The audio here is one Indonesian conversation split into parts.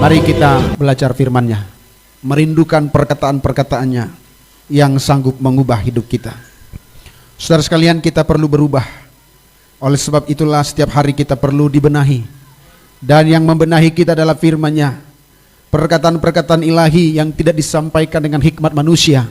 Mari kita belajar firman-Nya, merindukan perkataan-perkataannya yang sanggup mengubah hidup kita. Saudara sekalian, kita perlu berubah. Oleh sebab itulah setiap hari kita perlu dibenahi. Dan yang membenahi kita adalah firman-Nya. Perkataan-perkataan ilahi yang tidak disampaikan dengan hikmat manusia,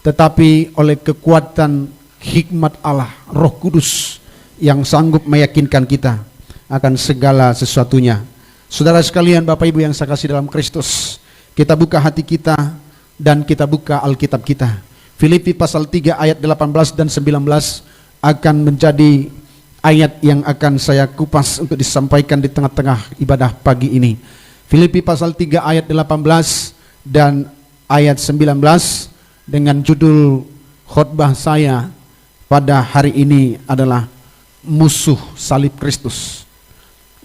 tetapi oleh kekuatan hikmat Allah, Roh Kudus yang sanggup meyakinkan kita akan segala sesuatunya. Saudara sekalian, Bapak Ibu yang saya kasih dalam Kristus, kita buka hati kita dan kita buka Alkitab kita. Filipi pasal 3 ayat 18 dan 19 akan menjadi ayat yang akan saya kupas untuk disampaikan di tengah-tengah ibadah pagi ini. Filipi pasal 3 ayat 18 dan ayat 19 dengan judul khotbah saya pada hari ini adalah musuh salib Kristus.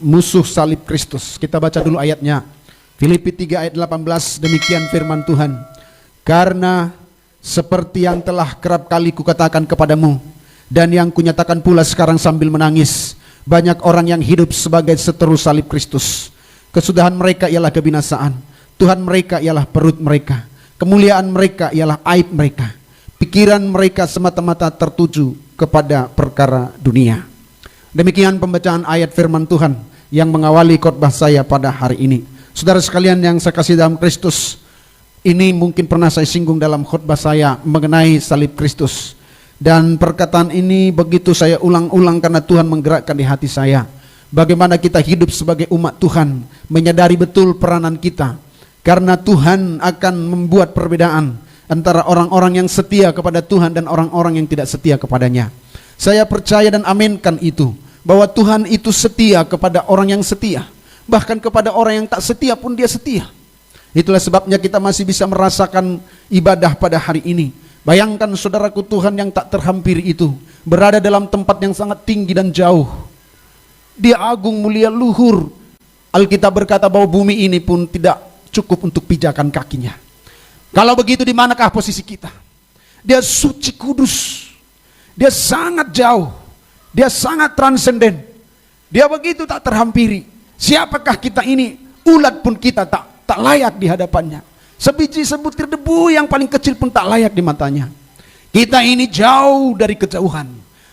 Musuh salib Kristus. Kita baca dulu ayatnya. Filipi 3 ayat 18, demikian firman Tuhan. Karena seperti yang telah kerap kali kukatakan kepadamu, dan yang kunyatakan pula sekarang sambil menangis, banyak orang yang hidup sebagai seteru salib Kristus. Kesudahan mereka ialah kebinasaan, Tuhan mereka ialah perut mereka, kemuliaan mereka ialah aib mereka, pikiran mereka semata-mata tertuju kepada perkara dunia. Demikian pembacaan ayat firman Tuhan yang mengawali khotbah saya pada hari ini. Saudara sekalian yang saya kasih dalam Kristus, ini mungkin pernah saya singgung dalam khotbah saya mengenai salib Kristus. Dan perkataan ini begitu saya ulang-ulang karena Tuhan menggerakkan di hati saya. Bagaimana kita hidup sebagai umat Tuhan, menyadari betul peranan kita. Karena Tuhan akan membuat perbedaan antara orang-orang yang setia kepada Tuhan dan orang-orang yang tidak setia kepadanya. Saya percaya dan aminkan itu, bahwa Tuhan itu setia kepada orang yang setia. Bahkan kepada orang yang tak setia pun Dia setia. Itulah sebabnya kita masih bisa merasakan ibadah pada hari ini. Bayangkan saudaraku, Tuhan yang tak terhampiri itu berada dalam tempat yang sangat tinggi dan jauh. Dia agung, mulia, luhur. Alkitab berkata bahwa bumi ini pun tidak cukup untuk pijakan kakinya. Kalau begitu, di manakah posisi kita? Dia suci, kudus. Dia sangat jauh. Dia sangat transenden. Dia begitu tak terhampiri. Siapakah kita ini? Ulat pun kita tak layak di hadapannya. Sebiji sebutir debu yang paling kecil pun tak layak di matanya. Kita ini jauh dari kejauhan,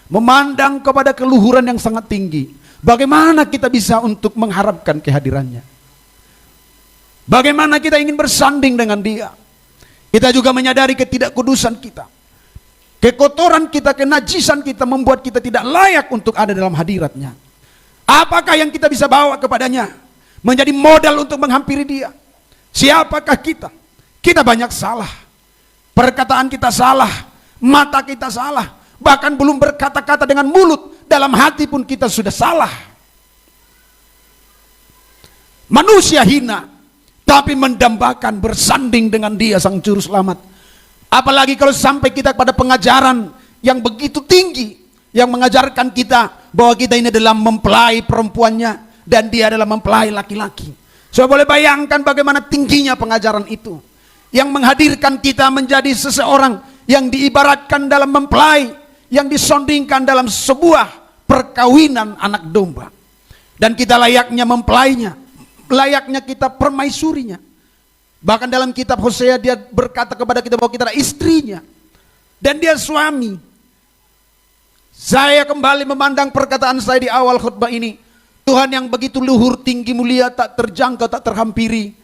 memandang kepada keluhuran yang sangat tinggi. Bagaimana kita bisa untuk mengharapkan kehadirannya? Bagaimana kita ingin bersanding dengan Dia? Kita juga menyadari ketidakkudusan kita. Kekotoran kita, kenajisan kita membuat kita tidak layak untuk ada dalam hadirat-Nya. Apakah yang kita bisa bawa kepadanya menjadi modal untuk menghampiri Dia? Siapakah kita? Kita banyak salah. Perkataan kita salah, mata kita salah, bahkan belum berkata-kata dengan mulut, dalam hati pun kita sudah salah. Manusia hina, tapi mendambakan bersanding dengan Dia Sang Juru Selamat. Apalagi kalau sampai kita pada pengajaran yang begitu tinggi, yang mengajarkan kita bahwa kita ini adalah mempelai perempuannya dan Dia adalah mempelai laki-laki. Saya boleh bayangkan bagaimana tingginya pengajaran itu, yang menghadirkan kita menjadi seseorang yang diibaratkan dalam mempelai, yang disondingkan dalam sebuah perkawinan anak domba. Dan kita layaknya mempelainya, layaknya kita permaisurinya. Bahkan dalam kitab Hosea Dia berkata kepada kita bahwa kita adalah istrinya dan Dia suami. Saya kembali memandang perkataan saya di awal khutbah ini. Tuhan yang begitu luhur, tinggi, mulia, tak terjangkau, tak terhampiri.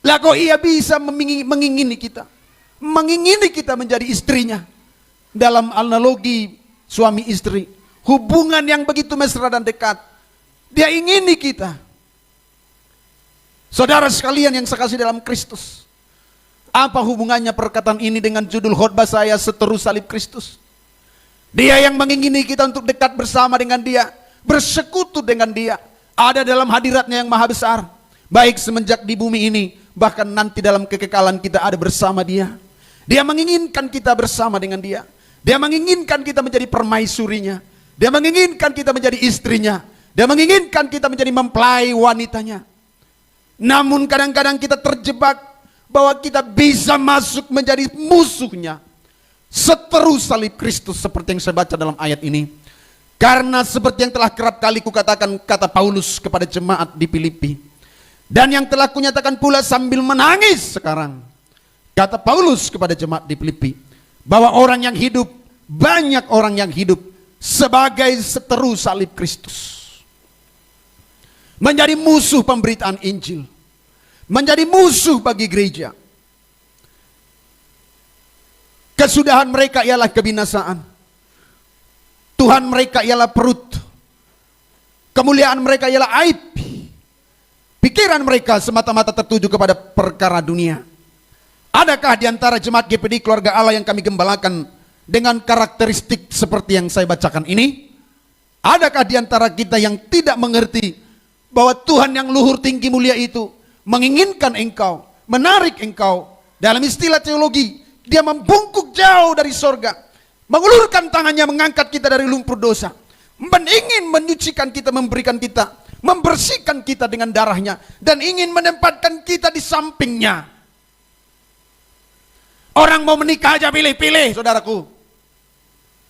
Lah kok Ia bisa mengingini kita, mengingini kita menjadi istrinya. Dalam analogi suami istri, hubungan yang begitu mesra dan dekat, Dia ingini kita. Saudara sekalian yang saya kasih dalam Kristus, apa hubungannya perkataan ini dengan judul khotbah saya, seteru salib Kristus? Dia yang mengingini kita untuk dekat bersama dengan Dia, bersekutu dengan Dia, ada dalam hadirat-Nya yang maha besar, baik semenjak di bumi ini, bahkan nanti dalam kekekalan kita ada bersama Dia. Dia menginginkan kita bersama dengan Dia. Dia menginginkan kita menjadi permaisurinya. Dia menginginkan kita menjadi istrinya. Dia menginginkan kita menjadi mempelai wanitanya. Namun kadang-kadang kita terjebak bahwa kita bisa masuk menjadi musuhnya, seteru salib Kristus, seperti yang saya baca dalam ayat ini. Karena seperti yang telah kerap kali kukatakan, kata Paulus kepada jemaat di Filipi, Dan yang telah kunyatakan pula sambil menangis sekarang, kata Paulus kepada jemaat di Filipi, bahwa orang yang hidup, banyak orang yang hidup sebagai seteru salib Kristus, menjadi musuh pemberitaan Injil, menjadi musuh bagi gereja. Kesudahan mereka ialah kebinasaan, Tuhan mereka ialah perut, kemuliaan mereka ialah aib. Pikiran mereka semata-mata tertuju kepada perkara dunia. Adakah di antara jemaat GPD Keluarga Allah yang kami gembalakan dengan karakteristik seperti yang saya bacakan ini? Adakah di antara kita yang tidak mengerti bahwa Tuhan yang luhur tinggi mulia itu menginginkan engkau, menarik engkau? Dalam istilah teologi, dia membungkuk jauh dari sorga, mengulurkan tangannya mengangkat kita dari lumpur dosa, ingin menyucikan kita, memberikan kita, membersihkan kita dengan darahnya, dan ingin menempatkan kita di sampingnya. Orang mau menikah aja pilih-pilih, saudaraku.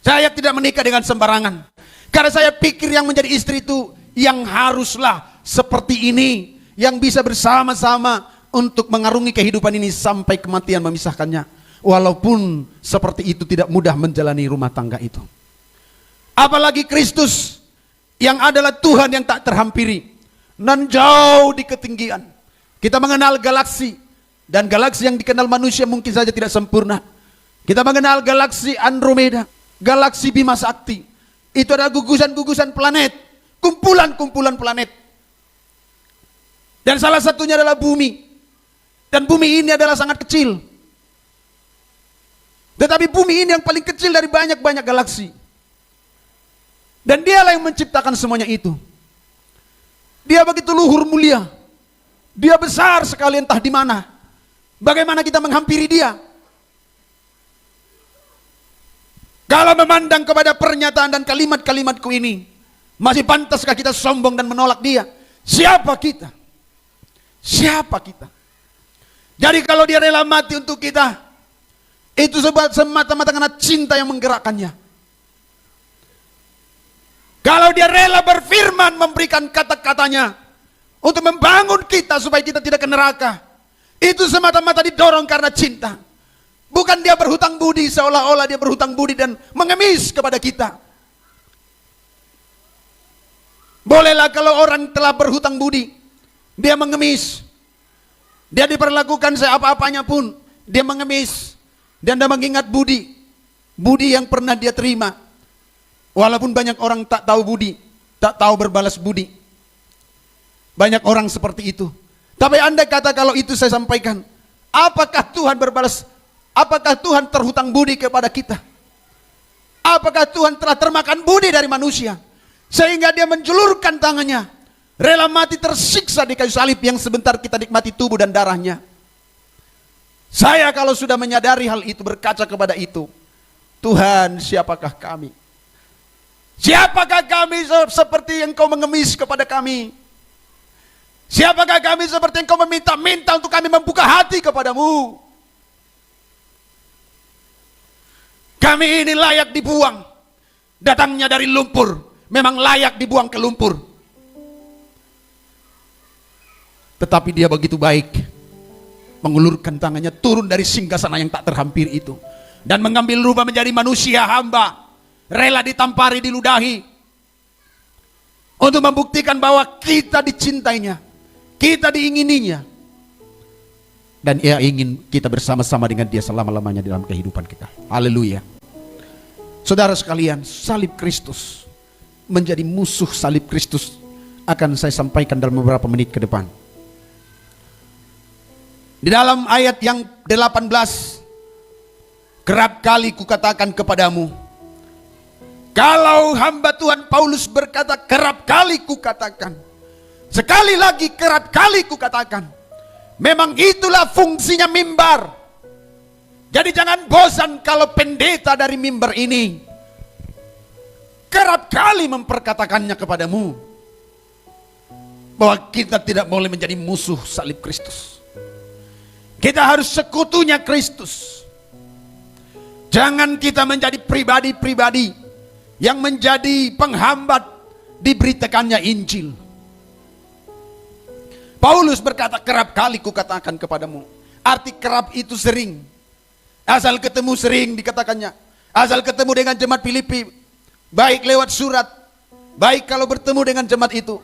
Saya tidak menikah dengan sembarangan, karena saya pikir yang menjadi istri itu yang haruslah seperti ini, yang bisa bersama-sama untuk mengarungi kehidupan ini sampai kematian memisahkannya. Walaupun seperti itu tidak mudah menjalani rumah tangga itu. Apalagi Kristus yang adalah Tuhan yang tak terhampiri dan jauh di ketinggian. Kita mengenal galaksi, dan galaksi yang dikenal manusia mungkin saja tidak sempurna. Kita mengenal galaksi Andromeda, galaksi Bima Sakti. Itu adalah gugusan-gugusan planet, kumpulan-kumpulan planet. Dan salah satunya adalah bumi. Dan bumi ini adalah sangat kecil. Tetapi bumi ini yang paling kecil dari banyak-banyak galaksi. Dan dialah yang menciptakan semuanya itu. Dia begitu luhur mulia. Dia besar sekali entah di mana. Bagaimana kita menghampiri dia? Kalau memandang kepada pernyataan dan kalimat-kalimatku ini, masih pantaskah kita sombong dan menolak dia? Siapa kita? Siapa kita? Jadi kalau dia rela mati untuk kita, itu semata-mata karena cinta yang menggerakkannya. Kalau dia rela berfirman, memberikan kata-katanya untuk membangun kita supaya kita tidak ke neraka, itu semata-mata didorong karena cinta. Bukan dia berhutang budi seolah-olah dia berhutang budi dan mengemis kepada kita. Bolehlah kalau orang telah berhutang budi, dia mengemis, dia diperlakukan seapa-apanya pun, dia mengemis, dan dia mengingat budi yang pernah dia terima. Walaupun banyak orang tak tahu budi, tak tahu berbalas budi. Banyak orang seperti itu. Tapi andai kata kalau itu saya sampaikan, apakah Tuhan berbalas? Apakah Tuhan terhutang budi kepada kita? Apakah Tuhan telah termakan budi dari manusia sehingga dia menjulurkan tangannya, rela mati tersiksa di kayu salib yang sebentar kita nikmati tubuh dan darahnya? Saya kalau sudah menyadari hal itu, berkaca kepada itu, Tuhan, siapakah kami? Siapakah kami seperti Engkau mengemis kepada kami? Siapakah kami seperti Engkau meminta-minta untuk kami membuka hati kepadamu? Kami ini layak dibuang. Datangnya dari lumpur, memang layak dibuang ke lumpur. Tetapi dia begitu baik, mengulurkan tangannya turun dari singgasana yang tak terhampiri itu, dan mengambil rupa menjadi manusia hamba, rela ditampari, diludahi, untuk membuktikan bahwa kita dicintainya, kita diingininya, dan ia ingin kita bersama-sama dengan dia selama-lamanya dalam kehidupan kita. Haleluya. Saudara sekalian, salib Kristus menjadi musuh salib Kristus akan saya sampaikan dalam beberapa menit ke depan. Di dalam ayat yang 18, kerap kali kukatakan kepadamu. Kalau hamba Tuhan Paulus berkata kerap kali kukatakan, sekali lagi kerap kali kukatakan, memang itulah fungsinya mimbar. Jadi jangan bosan kalau pendeta dari mimbar ini kerap kali memperkatakannya kepadamu, bahwa kita tidak boleh menjadi musuh salib Kristus. Kita harus sekutunya Kristus. Jangan kita menjadi pribadi-pribadi yang menjadi penghambat diberitakannya Injil. Paulus berkata, kerap kali kukatakan kepadamu. Arti kerap itu sering. Asal ketemu sering dikatakannya. Asal ketemu dengan jemaat Filipi, baik lewat surat, baik kalau bertemu dengan jemaat itu,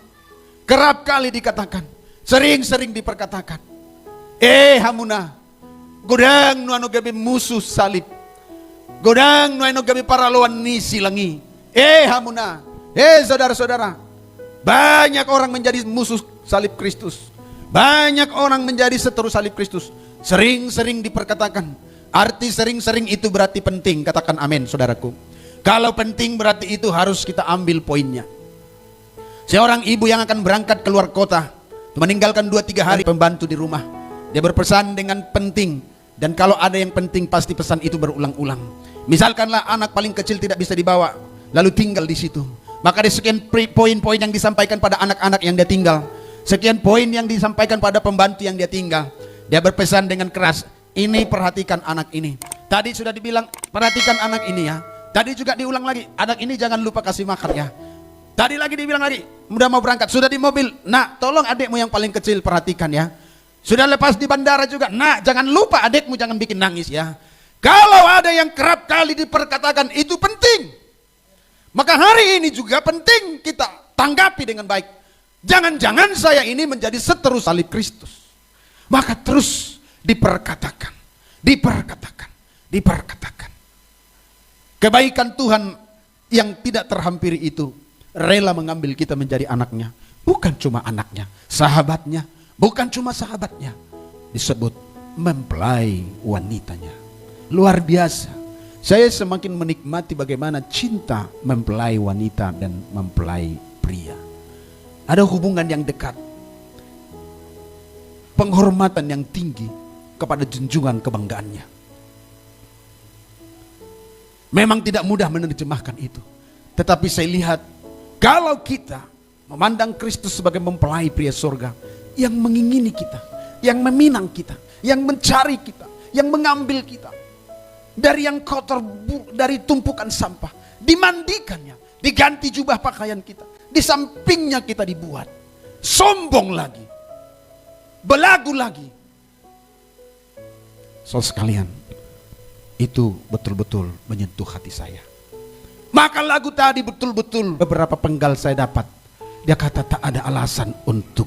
kerap kali dikatakan, sering-sering diperkatakan. Hamuna, godang nuano gabi musuh salib, godang nuano gabi paraloan ni silangi. Hamuna, saudara-saudara, banyak orang menjadi musuh salib Kristus, banyak orang menjadi seteru salib Kristus. Sering-sering diperkatakan. Arti sering-sering itu berarti penting. Katakan amin, saudaraku. Kalau penting berarti itu harus kita ambil poinnya. Seorang ibu yang akan berangkat keluar kota, meninggalkan 2-3 hari pembantu di rumah, dia berpesan dengan penting. Dan kalau ada yang penting pasti pesan itu berulang-ulang. Misalkanlah anak paling kecil tidak bisa dibawa, lalu tinggal di situ, maka ada sekian poin-poin yang disampaikan pada anak-anak yang dia tinggal, sekian poin yang disampaikan pada pembantu yang dia tinggal. Dia berpesan dengan keras, ini perhatikan anak ini. Tadi sudah dibilang perhatikan anak ini ya. Tadi juga diulang lagi, anak ini jangan lupa kasih makan ya. Tadi lagi dibilang lagi, udah mau berangkat, sudah di mobil, nak tolong adikmu yang paling kecil perhatikan ya. Sudah lepas di bandara juga, nak jangan lupa adikmu jangan bikin nangis ya. Kalau ada yang kerap kali diperkatakan itu penting, maka hari ini juga penting kita tanggapi dengan baik. Jangan-jangan saya ini menjadi seteru salib Kristus. Maka terus diperkatakan. Kebaikan Tuhan yang tidak terhampiri itu rela mengambil kita menjadi anaknya. Bukan cuma anaknya, sahabatnya. Bukan cuma sahabatnya. Disebut mempelai wanitanya. Luar biasa. Saya semakin menikmati bagaimana cinta mempelai wanita dan mempelai pria. Ada hubungan yang dekat, penghormatan yang tinggi kepada junjungan kebanggaannya. Memang tidak mudah menerjemahkan itu, tetapi saya lihat kalau kita memandang Kristus sebagai mempelai pria surga yang mengingini kita, yang meminang kita, yang mencari kita, yang mengambil kita dari yang kotor, dari tumpukan sampah, dimandikannya, diganti jubah pakaian kita, di sampingnya kita dibuat sombong lagi, belagu lagi. Saudara sekalian, itu betul-betul menyentuh hati saya. Maka lagu tadi betul-betul beberapa penggal saya dapat. Dia kata tak ada alasan untuk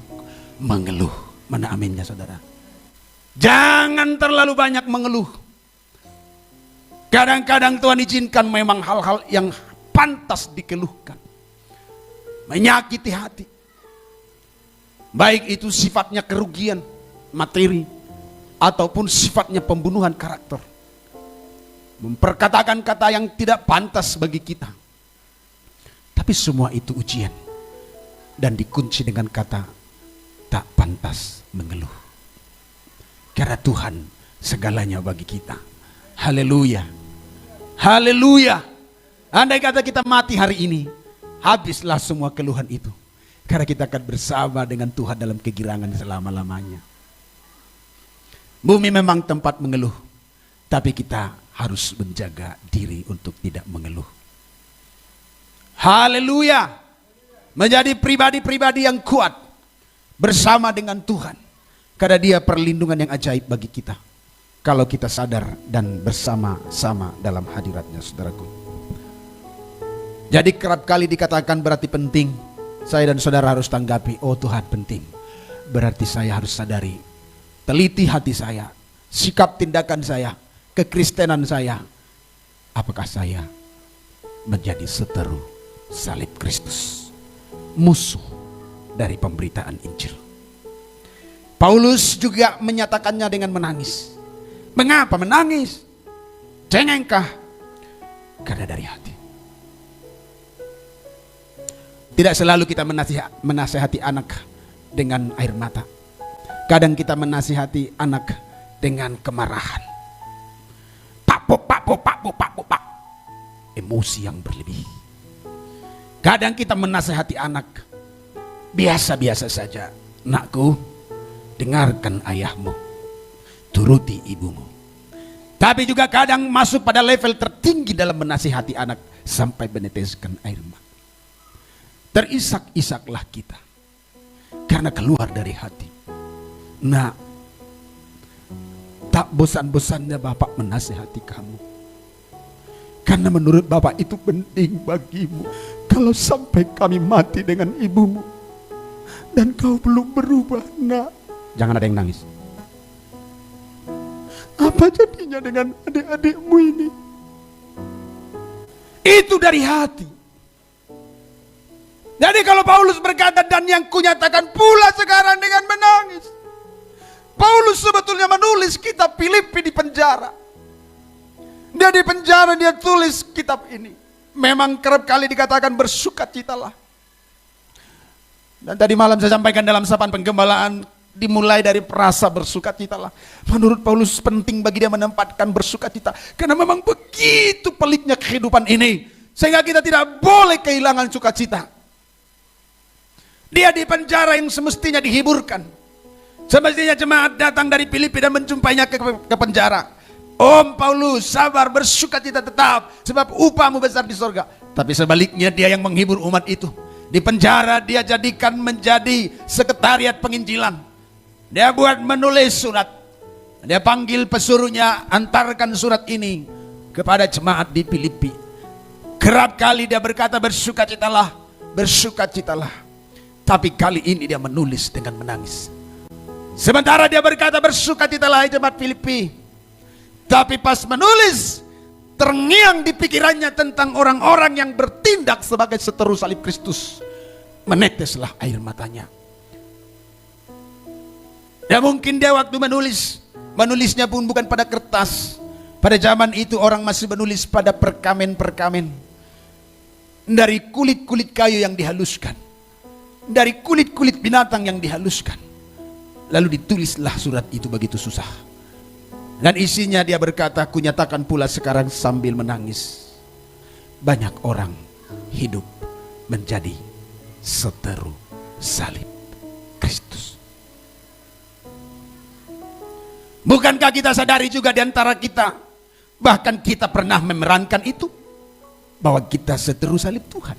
mengeluh. Mana aminnya saudara? Jangan terlalu banyak mengeluh. Kadang-kadang Tuhan izinkan memang hal-hal yang pantas dikeluhkan, menyakiti hati. Baik itu sifatnya kerugian materi ataupun sifatnya pembunuhan karakter. Memperkatakan kata yang tidak pantas bagi kita. Tapi semua itu ujian. Dan dikunci dengan kata tak pantas mengeluh. Karena Tuhan segalanya bagi kita. Haleluya. Haleluya. Andai kata kita mati hari ini, habislah semua keluhan itu. Karena kita akan bersama dengan Tuhan dalam kegirangan selama-lamanya. Bumi memang tempat mengeluh, tapi kita harus menjaga diri untuk tidak mengeluh. Haleluya. Menjadi pribadi-pribadi yang kuat bersama dengan Tuhan. Karena Dia perlindungan yang ajaib bagi kita. Kalau kita sadar dan bersama-sama dalam hadiratnya, saudaraku. Jadi kerap kali dikatakan berarti penting. Saya dan saudara harus tanggapi, oh Tuhan penting. Berarti saya harus sadari, teliti hati saya, sikap tindakan saya, kekristenan saya. Apakah saya menjadi seteru salib Kristus, musuh dari pemberitaan Injil? Paulus juga menyatakannya dengan menangis. Mengapa menangis? Cengengkah? Karena dari hati. Tidak selalu kita menasihati anak dengan air mata. Kadang kita menasihati anak dengan kemarahan. Pak. Emosi yang berlebih. Kadang kita menasihati anak biasa-biasa saja. Nakku, dengarkan ayahmu, turuti ibumu. Tapi juga kadang masuk pada level tertinggi dalam menasihati anak sampai meneteskan air mata. Terisak-isaklah kita karena keluar dari hati. Nak, tak bosan-bosannya Bapak menasihati kamu. Karena menurut Bapak itu penting bagimu. Kalau sampai kami mati dengan ibumu dan kau belum berubah, Nak. Jangan ada yang nangis. Apa jadinya dengan adik-adikmu ini? Itu dari hati. Jadi kalau Paulus berkata, dan yang kunyatakan pula sekarang dengan menangis. Paulus sebetulnya menulis kitab Filipi di penjara. Dia di penjara, dia tulis kitab ini. Memang kerap kali dikatakan bersukacitalah. Dan tadi malam saya sampaikan dalam sapaan penggembalaan, dimulai dari rasa bersukacitalah. Menurut Paulus penting bagi dia menempatkan bersukacita. Karena memang begitu peliknya kehidupan ini. Sehingga kita tidak boleh kehilangan sukacita. Dia di penjara yang semestinya dihiburkan. Semestinya jemaat datang dari Filipi dan menjumpainya ke penjara. Om Paulus, sabar, bersukacita tetap, sebab upahmu besar di sorga. Tapi sebaliknya dia yang menghibur umat itu. Di penjara dia jadikan menjadi sekretariat penginjilan. Dia buat menulis surat. Dia panggil pesuruhnya, antarkan surat ini kepada jemaat di Filipi. Kerap kali dia berkata bersukacitalah, bersukacitalah. Tapi kali ini dia menulis dengan menangis. Sementara dia berkata bersukacitalah jemaat Filipi. Tapi pas menulis, terngiang di pikirannya tentang orang-orang yang bertindak sebagai seteru salib Kristus. Meneteslah air matanya. Dan mungkin dia waktu menulisnya pun bukan pada kertas. Pada zaman itu orang masih menulis pada perkamen-perkamen. Dari kulit-kulit kayu yang dihaluskan. Dari kulit-kulit binatang yang dihaluskan. Lalu ditulislah surat itu begitu susah. Dan isinya dia berkata, kunyatakan pula sekarang sambil menangis. Banyak orang hidup menjadi seteru salib Kristus. Bukankah kita sadari juga di antara kita, bahkan kita pernah memerankan itu, bahwa kita seteru salib Tuhan.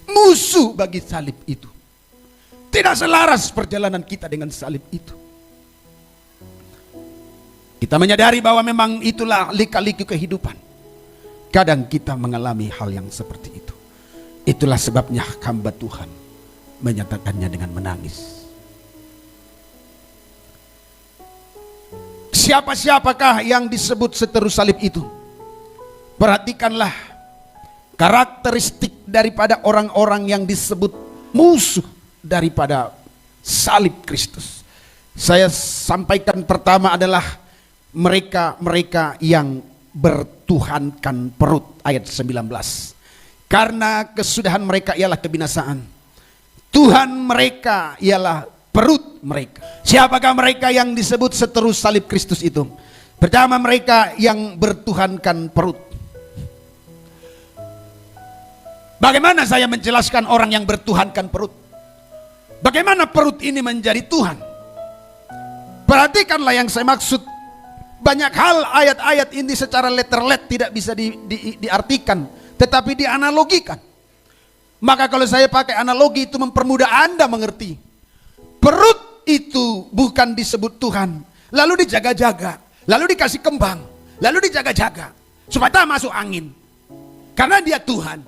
Musuh bagi salib itu. Tidak selaras perjalanan kita dengan salib itu. Kita menyadari bahwa memang itulah lika-liku kehidupan. Kadang kita mengalami hal yang seperti itu. Itulah sebabnya hamba Tuhan menyatakannya dengan menangis. Siapa-siapakah yang disebut seteru salib itu? Perhatikanlah karakteristik daripada orang-orang yang disebut musuh daripada salib Kristus. Saya sampaikan pertama adalah mereka yang bertuhankan perut, ayat 19. Karena kesudahan mereka ialah kebinasaan. Tuhan mereka ialah perut mereka. Siapakah mereka yang disebut seteru salib Kristus itu? Pertama, mereka yang bertuhankan perut. Bagaimana saya menjelaskan orang yang bertuhankan perut? Bagaimana perut ini menjadi Tuhan? Perhatikanlah yang saya maksud. Banyak hal ayat-ayat ini secara letterlet tidak bisa diartikan, tetapi dianalogikan. Maka kalau saya pakai analogi itu mempermudah Anda mengerti. Perut itu bukan disebut Tuhan, lalu dijaga-jaga, lalu dikasih kembang, lalu dijaga-jaga supaya tak masuk angin. Karena dia Tuhan.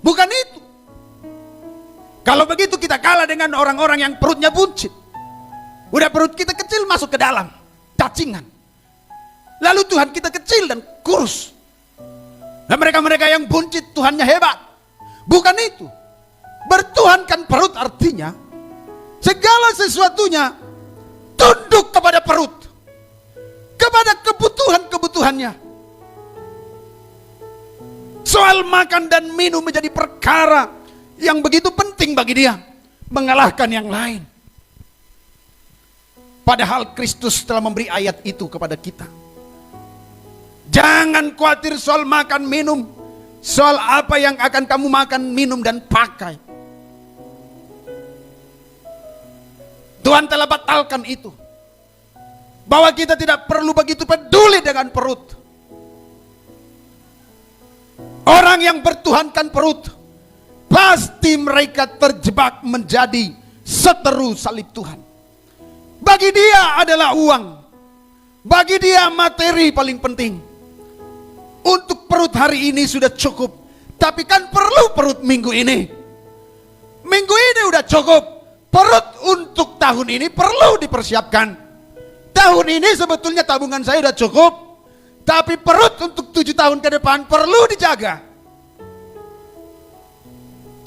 Bukan itu. Kalau begitu kita kalah dengan orang-orang yang perutnya buncit. Udah perut kita kecil masuk ke dalam, cacingan. Lalu Tuhan kita kecil dan kurus. Dan mereka-mereka yang buncit Tuhannya hebat. Bukan itu. Bertuhankan perut artinya segala sesuatunya tunduk kepada perut, kepada kebutuhan-kebutuhannya. Soal makan dan minum menjadi perkara yang begitu penting bagi dia, mengalahkan yang lain. Padahal Kristus telah memberi ayat itu kepada kita. Jangan khawatir soal makan minum, soal apa yang akan kamu makan, minum, dan pakai. Tuhan telah batalkan itu. Bahwa kita tidak perlu begitu peduli dengan perut. Orang yang bertuhankan perut, pasti mereka terjebak menjadi seteru salib Tuhan. Bagi dia adalah uang. Bagi dia materi paling penting. Untuk perut hari ini sudah cukup. Tapi kan perlu perut minggu ini. Minggu ini udah cukup. Perut untuk tahun ini perlu dipersiapkan. Tahun ini sebetulnya tabungan saya udah cukup. Tapi perut untuk 7 tahun ke depan perlu dijaga.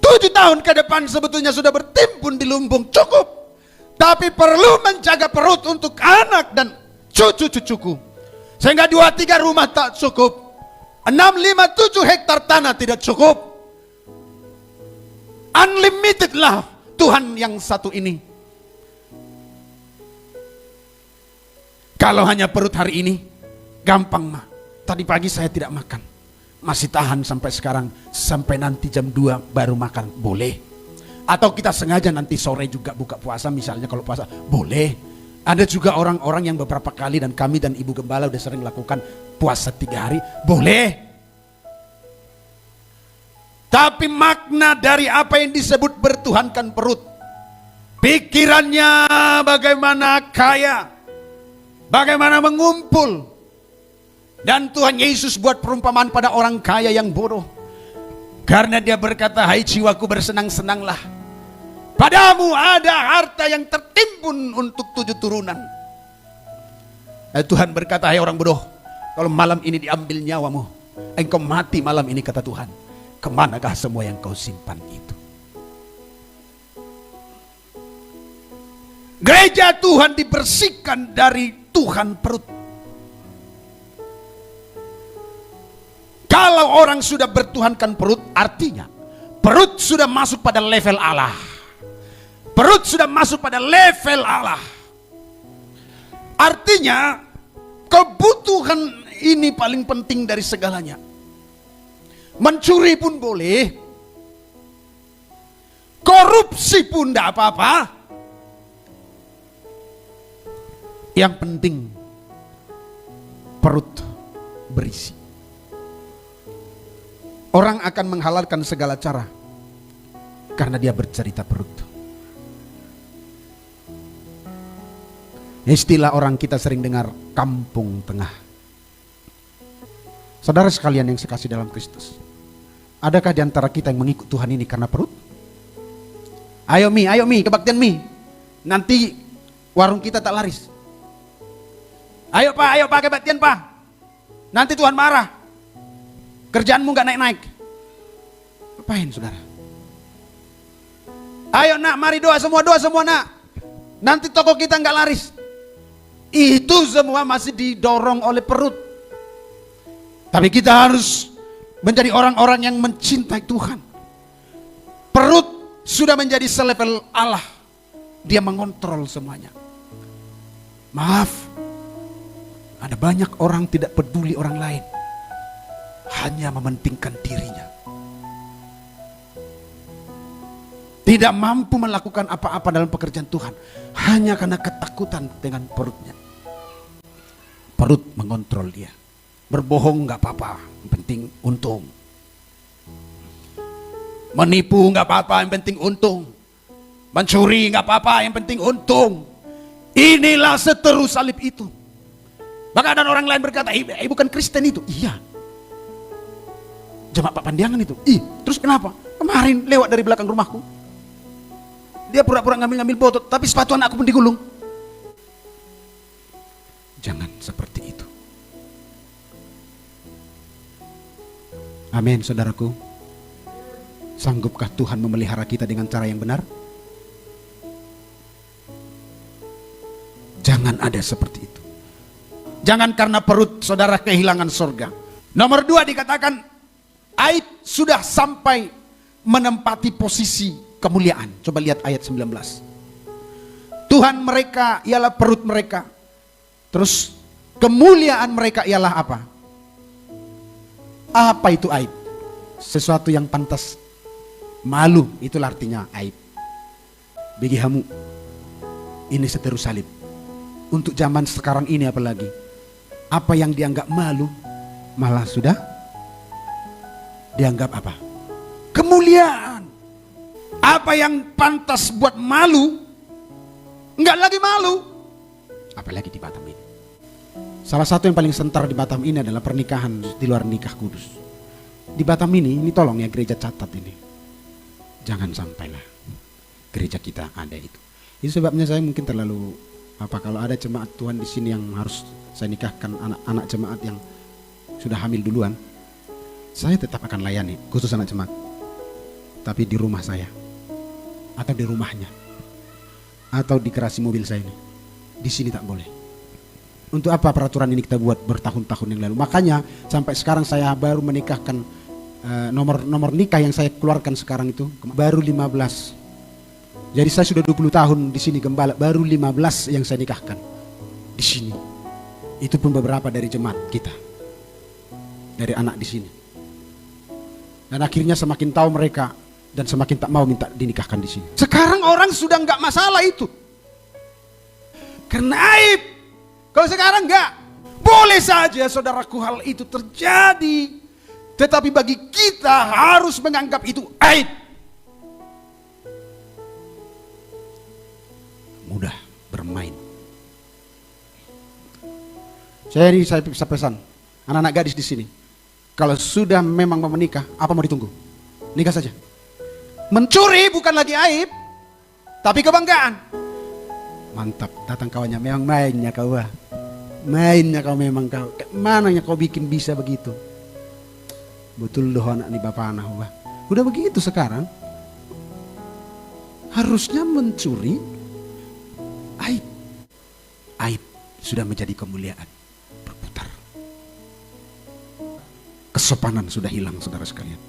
7 tahun ke depan sebetulnya sudah bertimbun di lumbung cukup. Tapi perlu menjaga perut untuk anak dan cucu-cucuku. Sehingga 2-3 rumah tak cukup. 6-5-7 hektar tanah tidak cukup. Unlimited lah Tuhan yang satu ini. Kalau hanya perut hari ini, gampang mah. Tadi pagi saya tidak makan. Masih tahan sampai sekarang. Sampai nanti jam 2 baru makan. Boleh. Atau kita sengaja nanti sore juga buka puasa. Misalnya kalau puasa. Boleh. Ada juga orang-orang yang beberapa kali, dan kami dan Ibu Gembala udah sering lakukan puasa 3 hari. Boleh. Tapi makna dari apa yang disebut bertuhankan perut. Pikirannya bagaimana kaya. Bagaimana mengumpul. Dan Tuhan Yesus buat perumpamaan pada orang kaya yang bodoh. Karena dia berkata, hai jiwaku bersenang-senanglah. Padamu ada harta yang tertimbun untuk 7 turunan. Tuhan berkata, hai orang bodoh, kalau malam ini diambil nyawamu, engkau mati malam ini, kata Tuhan. Kemanakah semua yang kau simpan itu? Gereja Tuhan dibersihkan dari Tuhan perut. Kalau orang sudah bertuhankan perut, artinya perut sudah masuk pada level Allah. Perut sudah masuk pada level Allah. Artinya kebutuhan ini paling penting dari segalanya. Mencuri pun boleh. Korupsi pun tidak apa-apa. Yang penting perut berisi. Orang akan menghalalkan segala cara karena dia bercerita perut. Istilah orang kita sering dengar kampung tengah. Saudara sekalian yang sekasih dalam Kristus, adakah di antara kita yang mengikut Tuhan ini karena perut? Ayo Mi, kebaktian Mi. Nanti warung kita tak laris. Ayo Pak, kebaktian Pak. Nanti Tuhan marah. Kerjaanmu gak naik-naik. Apain saudara? Ayo nak, mari doa semua nak. Nanti toko kita gak laris. Itu semua masih didorong oleh perut. Tapi kita harus menjadi orang-orang yang mencintai Tuhan. Perut sudah menjadi selevel Allah. Dia mengontrol semuanya. Maaf, ada banyak orang tidak peduli orang lain. Hanya mementingkan dirinya. Tidak mampu melakukan apa-apa dalam pekerjaan Tuhan. Hanya karena ketakutan dengan perutnya. Perut mengontrol dia. Berbohong gak apa-apa, yang penting untung. Menipu gak apa-apa, yang penting untung. Mencuri gak apa-apa, yang penting untung. Inilah seteru salib itu. Maka ada orang lain berkata, bukan Kristen itu. Iya. Jemaat Pak Pandiangan itu. Terus kenapa? Kemarin lewat dari belakang rumahku. Dia pura-pura ngambil-ngambil foto, tapi sepatu anakku pun digulung. Jangan seperti itu. Amin, saudaraku. Sanggupkah Tuhan memelihara kita dengan cara yang benar? Jangan ada seperti itu. Jangan karena perut saudara kehilangan surga. Nomor 2 dikatakan, aib sudah sampai menempati posisi kemuliaan. Coba lihat ayat 19. Tuhan mereka ialah perut mereka. Terus kemuliaan mereka ialah apa? Apa itu aib? Sesuatu yang pantas malu, itulah artinya aib. Bagi kamu, ini seteru salib. Untuk zaman sekarang ini apalagi, apa yang dianggap malu malah sudah dianggap apa? Kemuliaan. Apa yang pantas buat malu, enggak lagi malu. apalagi di Batam ini. Salah satu yang paling sentar di Batam ini adalah pernikahan di luar nikah kudus. Di Batam ini tolong ya gereja catat ini. Jangan sampailah gereja kita ada itu. Itu sebabnya saya mungkin terlalu kalau ada jemaat Tuhan di sini yang harus saya nikahkan anak-anak jemaat yang sudah hamil duluan, saya tetap akan layani khusus anak jemaat. Tapi di rumah saya atau di rumahnya atau di garasi mobil saya ini, di sini tak boleh. Untuk apa peraturan ini kita buat bertahun-tahun yang lalu? Makanya sampai sekarang saya baru menikahkan nomor nikah yang saya keluarkan sekarang itu baru 15. Jadi saya sudah 20 tahun di sini gembala, baru 15 yang saya nikahkan di sini. Itu pun beberapa dari jemaat kita, dari anak di sini. Dan akhirnya semakin tahu mereka dan semakin tak mau minta dinikahkan di sini. Sekarang orang sudah nggak masalah itu, karena aib. Kalau sekarang nggak, boleh saja saudaraku hal itu terjadi, tetapi bagi kita harus menganggap itu aib. Mudah bermain. Saya pesan anak-anak gadis di sini, kalau sudah memang mau menikah, apa mau ditunggu? Nikah saja. Mencuri bukan lagi aib, tapi kebanggaan. Mantap, datang kawannya, memang mainnya kau, mainnya kau memang kau. Mananya kau bikin bisa begitu? Betul doh anak nih bapak anak, udah begitu sekarang. Harusnya mencuri aib. Aib sudah menjadi kemuliaan, berputar. Kesopanan sudah hilang saudara sekalian.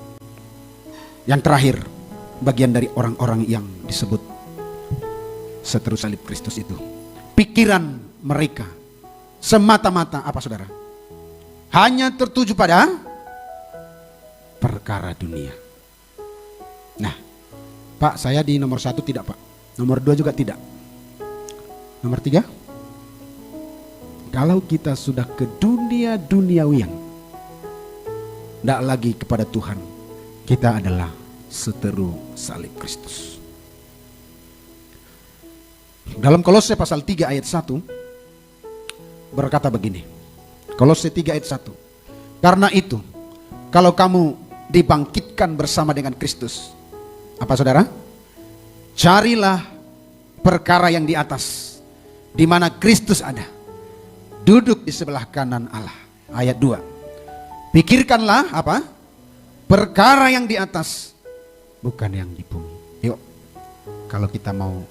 Yang terakhir, bagian dari orang-orang yang disebut seteru salib Kristus itu, pikiran mereka semata-mata apa saudara? Hanya tertuju pada perkara dunia. Nah, Pak, saya di nomor 1 tidak, Pak. Nomor 2 juga tidak. Nomor 3, kalau kita sudah ke dunia duniawian, tidak lagi kepada Tuhan, kita adalah seteru salib Kristus. Dalam Kolose pasal 3 ayat 1 berkata begini. Kolose 3 ayat 1. Karena itu, kalau kamu dibangkitkan bersama dengan Kristus, apa saudara? Carilah perkara yang di atas, di mana Kristus ada, duduk di sebelah kanan Allah. Ayat 2. Pikirkanlah apa? Perkara yang di atas, bukan yang di bumi. Yuk, kalau kita mau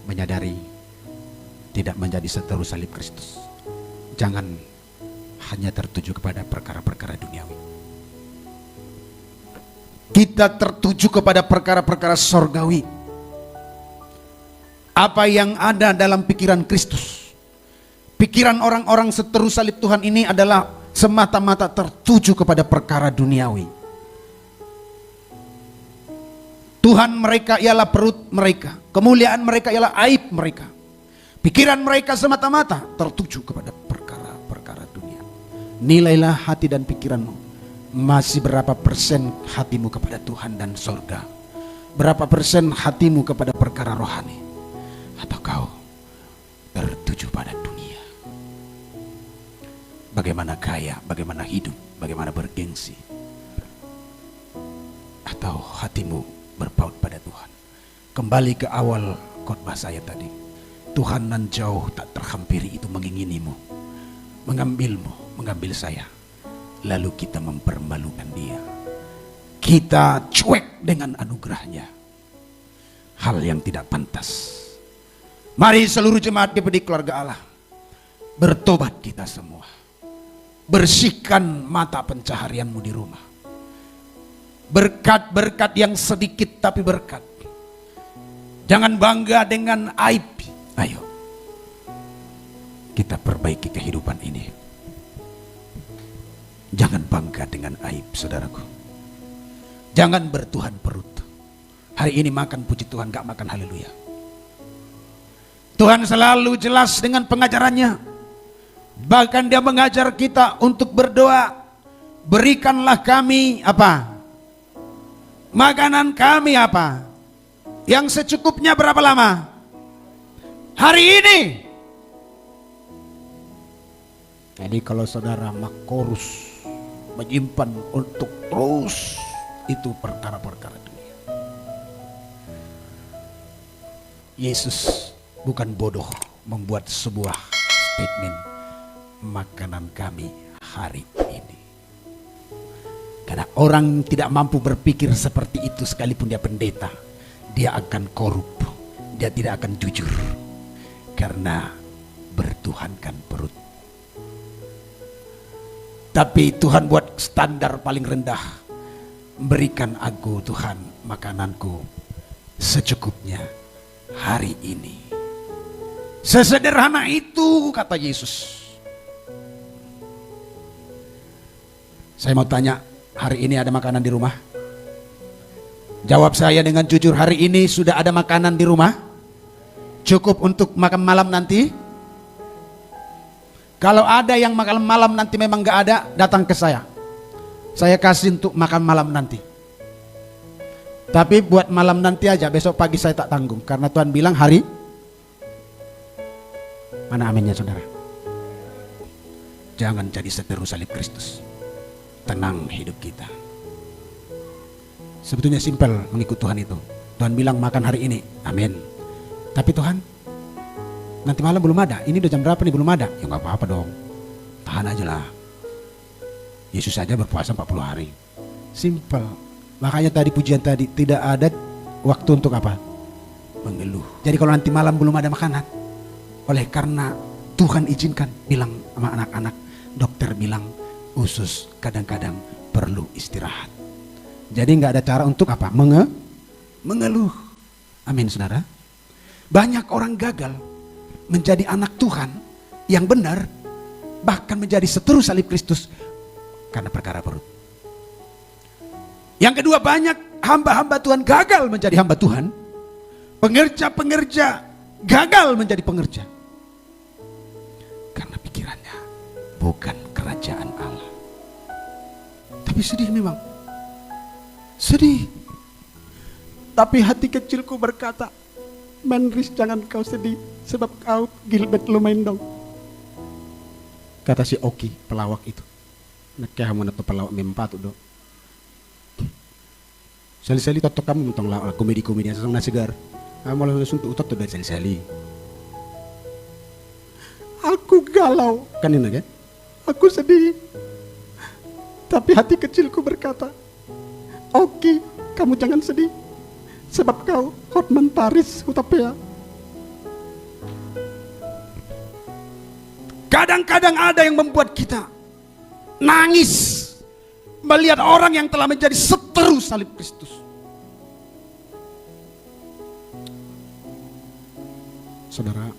menyadari tidak menjadi seteru salib Kristus, jangan hanya tertuju kepada perkara-perkara duniawi. Kita tertuju kepada perkara-perkara sorgawi. Apa yang ada dalam pikiran Kristus. Pikiran orang-orang seteru salib Tuhan ini adalah semata-mata tertuju kepada perkara duniawi. Tuhan mereka ialah perut mereka, kemuliaan mereka ialah aib mereka. Pikiran mereka semata-mata tertuju kepada perkara-perkara dunia. Nilailah hati dan pikiranmu. Masih berapa persen hatimu kepada Tuhan dan sorga? Berapa persen hatimu kepada perkara rohani? Atau kau tertuju pada dunia? Bagaimana kaya, bagaimana hidup, bagaimana bergengsi? Atau hatimu berpaut pada Tuhan? Kembali ke awal khotbah saya tadi. Tuhan nan jauh tak terhampiri itu menginginimu, mengambilmu, mengambil saya. Lalu kita mempermalukan dia. Kita cuek dengan anugerahnya. Hal yang tidak pantas. Mari seluruh jemaat di keluarga Allah, bertobat kita semua. Bersihkan mata pencaharianmu di rumah. Berkat-berkat yang sedikit tapi berkat. Jangan bangga dengan aib. Ayo, kita perbaiki kehidupan ini. Jangan bangga dengan aib, saudaraku. Jangan bertuhan perut. Hari ini makan puji Tuhan, gak makan haleluya. Tuhan selalu jelas dengan pengajarannya. Bahkan dia mengajar kita untuk berdoa. Berikanlah kami apa? Makanan kami apa? Yang secukupnya berapa lama? Hari ini. Jadi kalau saudara makorus menyimpan untuk terus, itu perkara-perkara dunia. Yesus bukan bodoh membuat sebuah statement, makanan kami hari ini. Karena orang tidak mampu berpikir seperti itu sekalipun dia pendeta, dia akan korup, dia tidak akan jujur. Karena bertuhankan perut. Tapi Tuhan buat standar paling rendah. Berikan aku Tuhan makananku secukupnya hari ini. Sesederhana itu kata Yesus. Saya mau tanya, hari ini ada makanan di rumah? Jawab saya dengan jujur, hari ini sudah ada makanan di rumah? Cukup untuk makan malam nanti? Kalau ada yang makan malam nanti memang gak ada, datang ke saya. Saya kasih untuk makan malam nanti. Tapi buat malam nanti aja, besok pagi saya tak tanggung. Karena Tuhan bilang hari. Mana aminnya saudara? Jangan jadi seteru salib Kristus. Tenang hidup kita. Sebetulnya simpel mengikut Tuhan itu. Tuhan bilang makan hari ini, amin. Tapi Tuhan, nanti malam belum ada. Ini udah jam berapa nih belum ada? Ya nggak apa-apa dong. Tahan aja lah. Yesus saja berpuasa 40 hari. Simple. Makanya tadi pujian tadi tidak ada waktu untuk apa? Mengeluh. Jadi kalau nanti malam belum ada makanan, oleh karena Tuhan izinkan, bilang sama anak-anak, dokter bilang usus kadang-kadang perlu istirahat. Jadi nggak ada cara untuk apa? Mengeluh. Amin saudara. Banyak orang gagal menjadi anak Tuhan yang benar, bahkan menjadi seteru salib Kristus karena perkara perut. Yang kedua, banyak hamba-hamba Tuhan gagal menjadi hamba Tuhan, pengerja-pengerja gagal menjadi pengerja karena pikirannya bukan kerajaan Allah. Tapi sedih memang, sedih. Tapi hati kecilku berkata, Manris, jangan kau sedih, sebab kau Gilbert lumayan dong. Kata si Oki, pelawak itu. Nakya mo na to pelawak mempat do. Sali-sali totok kamu mentong la komedi-komedi yang sesang nasigar. Kamu langsung untuk utot dari sali-sali. Aku galau, kan ini kan? Aku sedih. Tapi hati kecilku berkata, Oki, kamu jangan sedih. Sebab kau Hotman Paris utapia. Kadang-kadang ada yang membuat kita nangis melihat orang yang telah menjadi seteru salib Kristus. Saudara,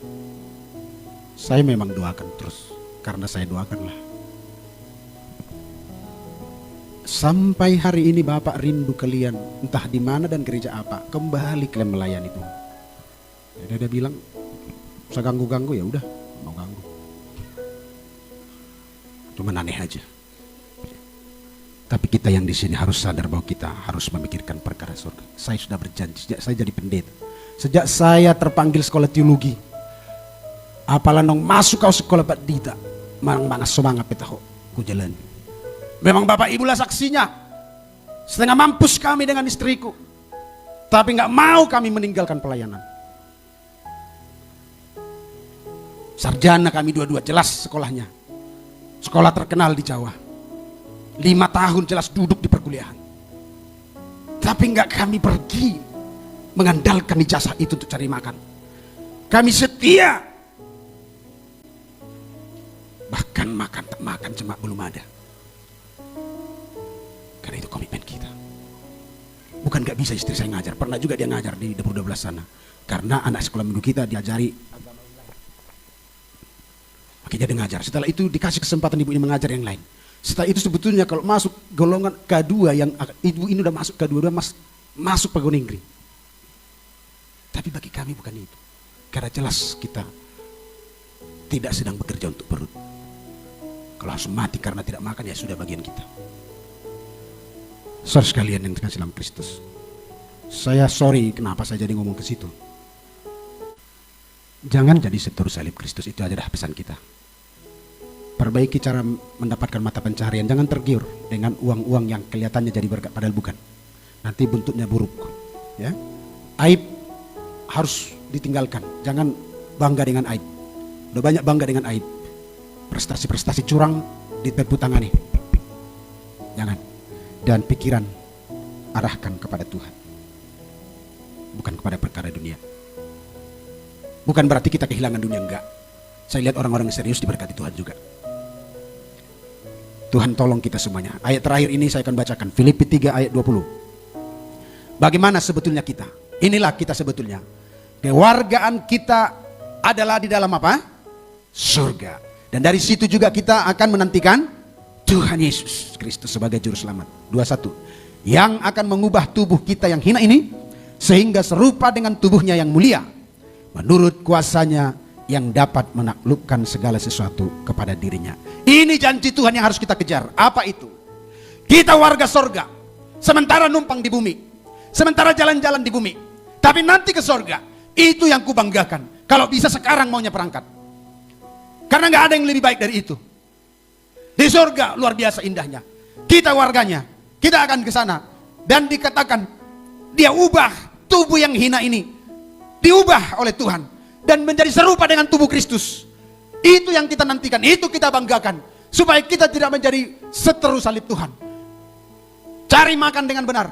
saya memang doakan terus, karena saya doakanlah. Sampai hari ini Bapak rindu kalian, entah di mana dan gereja apa, kembali kalian melayani Tuhan. Jadi dia bilang, usah ganggu-ganggu, ya udah, mau ganggu. Cuma aneh aja. Tapi kita yang di sini harus sadar bahwa kita harus memikirkan perkara surga. Saya sudah berjanji sejak saya jadi pendeta, sejak saya terpanggil sekolah teologi, apalah nong masuk kau sekolah badita, mang semangat petaho ku jalan. Memang Bapak Ibu lah saksinya. Setengah mampus kami dengan istriku, tapi nggak mau kami meninggalkan pelayanan. Sarjana kami dua-dua, jelas sekolahnya, sekolah terkenal di Jawa. 5 tahun jelas duduk di perkuliahan. Tapi nggak kami pergi mengandalkan ijazah itu untuk cari makan. Kami setia. Bahkan makan tak makan cuma belum ada. Karena itu komitmen kita. Bukan nggak bisa istri saya ngajar, pernah juga dia ngajar di Dapur 12 sana. Karena anak sekolah minggu kita diajari agama lain. Makanya dia ngajar. Setelah itu dikasih kesempatan ibunya mengajar yang lain. Setelah itu sebetulnya kalau masuk golongan K2 yang ibu ini udah masuk K2, udah masuk pegawai negeri. Tapi bagi kami bukan itu. Karena jelas kita tidak sedang bekerja untuk perut. Kalau harus mati karena tidak makan, ya sudah bagian kita. Saudara sekalian yang dikasih dalam Kristus, saya sorry kenapa saya jadi ngomong ke situ. Jangan jadi seteru salib Kristus, itu adalah pesan kita. Perbaiki cara mendapatkan mata pencaharian. Jangan tergiur dengan uang-uang yang kelihatannya jadi berkat padahal bukan. Nanti bentuknya buruk. Ya. Aib harus ditinggalkan. Jangan bangga dengan aib. Udah banyak bangga dengan aib. Prestasi-prestasi curang ditepuk tangani. Jangan. Dan pikiran arahkan kepada Tuhan. Bukan kepada perkara dunia. Bukan berarti kita kehilangan dunia, enggak. Saya lihat orang-orang yang serius diberkati Tuhan juga. Tuhan tolong kita semuanya. Ayat terakhir ini saya akan bacakan. Filipi 3 ayat 20. Bagaimana sebetulnya kita? Inilah kita sebetulnya. Kewargaan kita adalah di dalam apa? Surga. Dan dari situ juga kita akan menantikan Tuhan Yesus Kristus sebagai juru selamat. 21. Yang akan mengubah tubuh kita yang hina ini sehingga serupa dengan tubuhnya yang mulia menurut kuasanya yang dapat menaklukkan segala sesuatu kepada dirinya. Ini janji Tuhan yang harus kita kejar. Apa itu? Kita warga sorga, sementara numpang di bumi, sementara jalan-jalan di bumi, tapi nanti ke sorga. Itu yang kubanggakan. Kalau bisa sekarang maunya perangkat, karena gak ada yang lebih baik dari itu. Di sorga luar biasa indahnya. Kita warganya, kita akan ke sana. Dan dikatakan dia ubah tubuh yang hina ini, diubah oleh Tuhan dan menjadi serupa dengan tubuh Kristus. Itu yang kita nantikan, itu kita banggakan, supaya kita tidak menjadi seteru salib Tuhan. Cari makan dengan benar,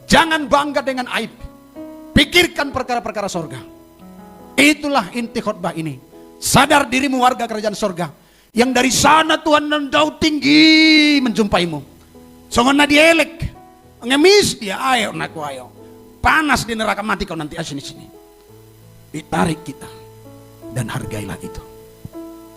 jangan bangga dengan aib. Pikirkan perkara-perkara sorga. Itulah inti khotbah ini. Sadar dirimu warga kerajaan sorga, yang dari sana Tuhan jauh tinggi menjumpaimu. Songona dielek, ngemis dia, ayo naku ayo. Panas di neraka mati kau nanti sini. Ditarik kita dan hargailah itu.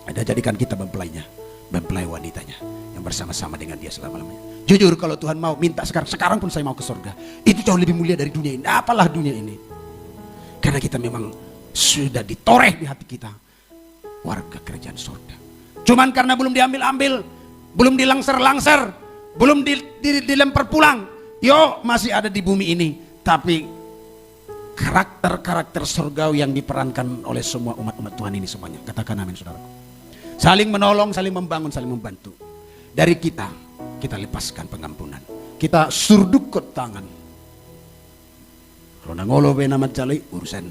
Ada jadikan kita mempelainya, mempelai wanitanya yang bersama-sama dengan dia selama-lamanya. Jujur kalau Tuhan mau minta sekarang pun saya mau ke surga. Itu jauh lebih mulia dari dunia ini. Apalah dunia ini? Karena kita memang sudah ditoreh di hati kita warga kerajaan surga. Cuman karena belum diambil-ambil, belum dilangser-langser, belum dilempar pulang. Yo masih ada di bumi ini. Tapi karakter-karakter surgawi yang diperankan oleh semua umat-umat Tuhan ini semuanya. Katakan amin saudaraku. Saling menolong, saling membangun, saling membantu. Dari kita lepaskan pengampunan. Kita surdukut tangan. Rona ngolo bena macalai urusan.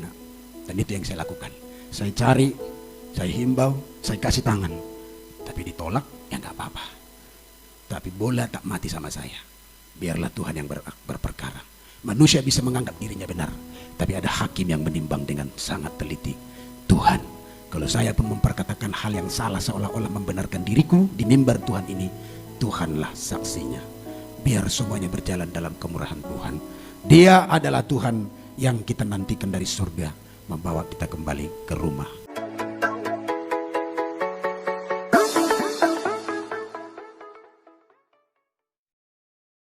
Dan itu yang saya lakukan. Saya cari, saya himbau, saya kasih tangan. Tapi ditolak, ya gak apa-apa. Tapi bola tak mati sama saya. Biarlah Tuhan yang berperkara. Manusia bisa menganggap dirinya benar, tapi ada hakim yang menimbang dengan sangat teliti. Tuhan, kalau saya pun memperkatakan hal yang salah seolah-olah membenarkan diriku di mimbar Tuhan ini, Tuhanlah saksinya. Biar semuanya berjalan dalam kemurahan Tuhan. Dia adalah Tuhan yang kita nantikan dari surga, membawa kita kembali ke rumah